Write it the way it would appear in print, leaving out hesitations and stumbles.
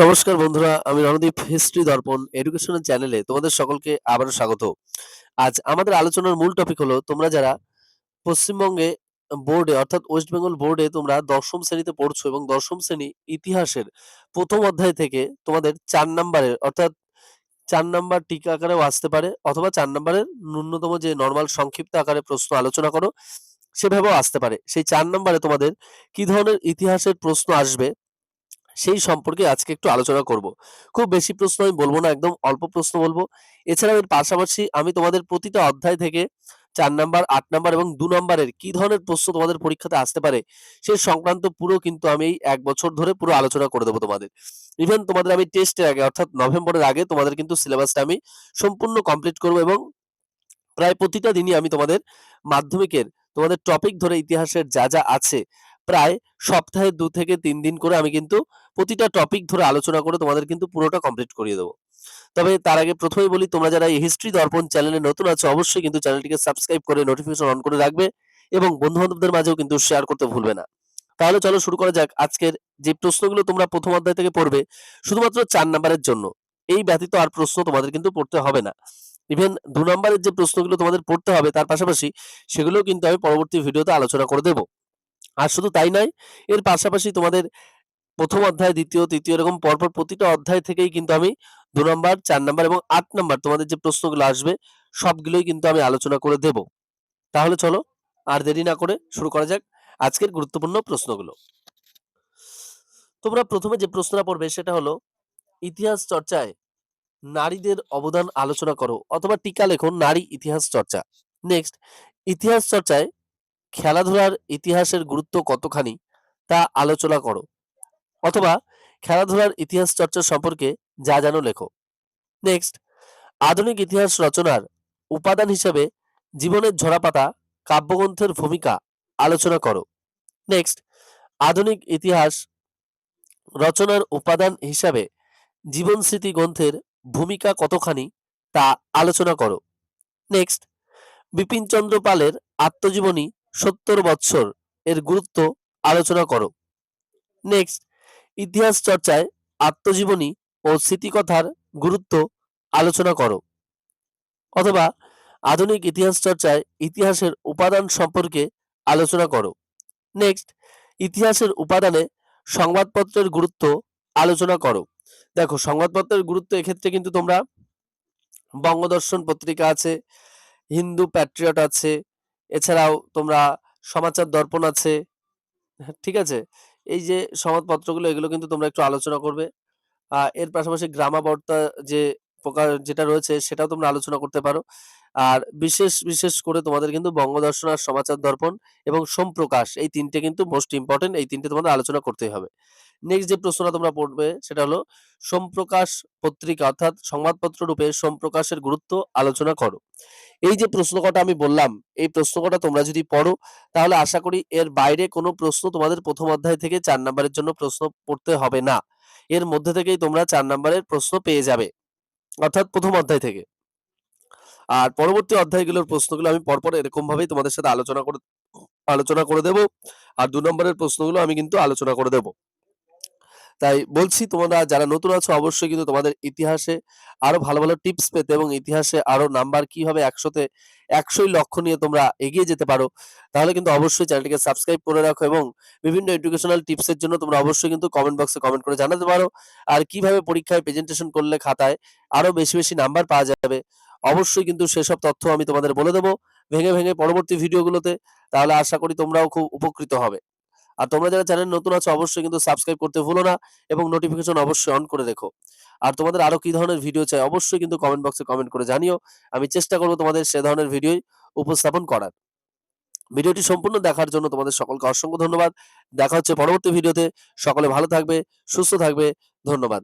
নমস্কার বন্ধুরা, আমি রণদীপ হিস্ট্রি দর্পণ এডুকেশনাল চ্যানেলে তোমাদের সকলকে আবারও স্বাগত। আজ আমাদের আলোচনার মূল টপিক হলো তোমরা যারা পশ্চিমবঙ্গে বোর্ডে অর্থাৎ ওয়েস্ট বেঙ্গল বোর্ডে তোমরা দশম শ্রেণীতে পড়ছো এবং দশম শ্রেণী ইতিহাসের প্রথম অধ্যায় থেকে তোমাদের 4 নাম্বারের অর্থাৎ 4 নাম্বার টিকা আকারেও আসতে পারে অথবা 4 নাম্বারের ন্যূনতম যে নরমাল সংক্ষিপ্ত আকারে প্রশ্ন আলোচনা করো সেভাবেও আসতে পারে। সেই 4 নাম্বারে তোমাদের কি ধরনের ইতিহাসের প্রশ্ন আসবে সেই সম্পর্কে আজকে একটু আলোচনা করব। খুব বেশি প্রশ্ন আমি বলবো না, একদম অল্প প্রশ্ন বলবো। এছাড়াও এর পাশাপাশি আমি তোমাদের প্রতিটা অধ্যায় থেকে 4 নাম্বার, 8 নাম্বার এবং 2 নাম্বারের কি ধরনের প্রশ্ন তোমাদের পরীক্ষাতে আসতে পারে সে সংক্রান্ত পুরো কিন্তু আমি এই 1 বছর ধরে পুরো আলোচনা করে দেবো তোমাদের। ইভেন তোমাদের আমি টেস্টের আগে অর্থাৎ নভেম্বরের আগে তোমাদের কিন্তু সিলেবাসটা আমি সম্পূর্ণ কমপ্লিট করব এবং প্রায় প্রতিটা দিনই আমি তোমাদের মাধ্যমিকের তোমাদের টপিক ধরে ইতিহাসের যা আছে প্রায় সপ্তাহে 2 থেকে 3 দিন করে আমি কিন্তু প্রতিটা টপিক ধরে আলোচনা করে তোমাদের কিন্তু পুরোটা কমপ্লিট করিয়ে দেবো। তবে তার আগে প্রথমেই বলি, তোমরা যারা এই হিস্ট্রি দর্পণ চ্যানেলে নতুন আছো অবশ্যই কিন্তু চ্যানেলটিকে সাবস্ক্রাইব করে নোটিফিকেশন অন করে রাখবে এবং বন্ধু-বান্ধবদের মাঝেও কিন্তু শেয়ার করতে ভুলবে না। তাহলে চলো শুরু করা যাক। আজকের যে প্রশ্নগুলো তোমরা প্রথম অধ্যায় থেকে পড়বে শুধুমাত্র 4 নাম্বারের জন্য। এই ব্যতীত আর প্রশ্ন তোমাদের কিন্তু পড়তে হবে না। ইভেন 2 নাম্বারের যে প্রশ্নগুলো তোমাদের পড়তে হবে তার পাশাপাশি সেগুলোও কিন্তু আমি পরবর্তী ভিডিওতে আলোচনা করে দেব। আর শুধু তাই নয়, এর পাশাপাশি তোমাদের প্রথম অধ্যায়, দ্বিতীয়, তৃতীয় এরকম পরপর প্রতিটা অধ্যায় থেকেই কিন্তু আমি 2 নাম্বার, 4 নাম্বার এবং 8 নাম্বার তোমাদের যে প্রশ্নগুলো আসবে সবগুলোই কিন্তু আমি আলোচনা করে দেব। তাহলে চলো আর দেরি না করে শুরু করা যাক আজকের গুরুত্বপূর্ণ প্রশ্নগুলো। তোমরা প্রথমে যে প্রশ্নটা পড়বে সেটা হলো ইতিহাস চর্চায় নারীদের অবদান আলোচনা করো অথবা টিকা লেখো নারী ইতিহাস চর্চা। নেক্সট, ইতিহাস চর্চায় খেলাধুলার ইতিহাসের গুরুত্ব কতখানি তা আলোচনা করো অথবা খেলাধুলার ইতিহাস চর্চা সম্পর্কে যা জানো লেখো। নেক্সট, আধুনিক ইতিহাস রচনার উপাদান হিসেবে জীবনের ঝরাপাতা কাব্যগ্রন্থের ভূমিকা আলোচনা করো। নেক্সট, আধুনিক ইতিহাস রচনার উপাদান হিসাবে জীবন স্মৃতি গ্রন্থের ভূমিকা কতখানি তা আলোচনা করো। নেক্সট, বিপিনচন্দ্র পালের আত্মজীবনী ৭০ বৎসর এর গুরুত্ব আলোচনা করো। নেক্সট, ইতিহাস চর্চায় আত্মজীবনী ও স্মৃতিকথার গুরুত্ব আলোচনা করো অথবা আধুনিক ইতিহাস চর্চায় ইতিহাসের উপাদান সম্পর্কে আলোচনা করো। নেক্সট, ইতিহাসের উপাদানে সংবাদপত্রের গুরুত্ব আলোচনা করো। দেখো, সংবাদপত্রের গুরুত্ব এক্ষেত্রে কিন্তু তোমরা বঙ্গদর্শন পত্রিকা আছে, হিন্দু প্যাট্রিয়ট আছে, এছাড়াও তোমরা সমাচার দর্পণ আছে। হ্যাঁ, ঠিক আছে? এই যে সংবাদপত্রগুলো এগুলো কিন্তু তোমরা একটু আলোচনা করবে। এর পাশাপাশি গ্রামাবর্তা যে প্রকার যেটা রয়েছে সেটাও তোমরা আলোচনা করতে পারো। আর বিশেষ করে তোমাদের কিন্তু বঙ্গদর্শন আর সমাচার দর্পণ এবং সোমপ্রকাশ এই ৩ টে কিন্তু মোস্ট ইম্পোর্টেন্ট। এই ৩ টে তোমাদের আলোচনা করতেই হবে। নেক্সট যে প্রশ্নটা তোমরা পড়বে সেটা হলো সোমপ্রকাশ পত্রিকা অর্থাৎ সংবাদপত্র রূপে সোমপ্রকাশের গুরুত্ব আলোচনা করো। এই যে প্রশ্ন কটা আমি বললাম, এই প্রশ্ন কটা তোমরা যদি পড়ো তাহলে আশা করি এর বাইরে কোনো প্রশ্ন তোমাদের প্রথম অধ্যায় থেকে 4 নাম্বারের জন্য প্রশ্ন পড়তে হবে না। এর মধ্যে থেকেই তোমরা 4 নাম্বারের প্রশ্ন পেয়ে যাবে। অর্থাৎ প্রথম অধ্যায় থেকে। আর পরবর্তী অধ্যায়গুলোর প্রশ্নগুলো আমি পরপর এরকম ভাবেই তোমাদের সাথে আলোচনা করে দেব। আর 2 নম্বরের প্রশ্নগুলো আমি কিন্তু আলোচনা করে দেব। তাই বলছি, তোমরা যারা নতুন আছো অবশ্যই কিন্তু তোমাদের ইতিহাসে আরো ভালো টিপস পেতে এবং ইতিহাসে আরো নাম্বার কিভাবে 100 তে 100ই লক্ষ্য নিয়ে তোমরা এগিয়ে যেতে পারো তাহলে কিন্তু অবশ্যই চ্যানেলটিকে সাবস্ক্রাইব করে রাখো এবং বিভিন্ন এডুকেশনাল টিপসের জন্য তোমরা অবশ্যই কিন্তু কমেন্ট বক্সে কমেন্ট করে জানাতে পারো। আর কিভাবে পরীক্ষায় প্রেজেন্টেশন করলে খাতায় আরো বেশি নাম্বার পাওয়া যাবে অবশ্যই কিন্তু সেসব তথ্য আমি তোমাদের বলে দেবো ভেঙে পরবর্তী ভিডিওগুলোতে। তাহলে আশা করি তোমরাও খুব উপকৃত হবে। আর তোমরা যারা চ্যানেল নতুন আছো অবশ্যই কিন্তু সাবস্ক্রাইব করতে ভুলো না এবং নোটিফিকেশন অবশ্যই অন করে রেখো। আর তোমাদের আরো কি ধরনের ভিডিও চাই অবশ্যই কিন্তু কমেন্ট বক্সে কমেন্ট করে জানিও। আমি চেষ্টা করব তোমাদের সে ধরনের ভিডিওই উপস্থাপন করার। ভিডিওটি সম্পূর্ণ দেখার জন্য তোমাদের সকলকে অসংখ্য ধন্যবাদ। দেখা হচ্ছে পরবর্তী ভিডিওতে। সকলে ভালো থাকবে, সুস্থ থাকবে। ধন্যবাদ।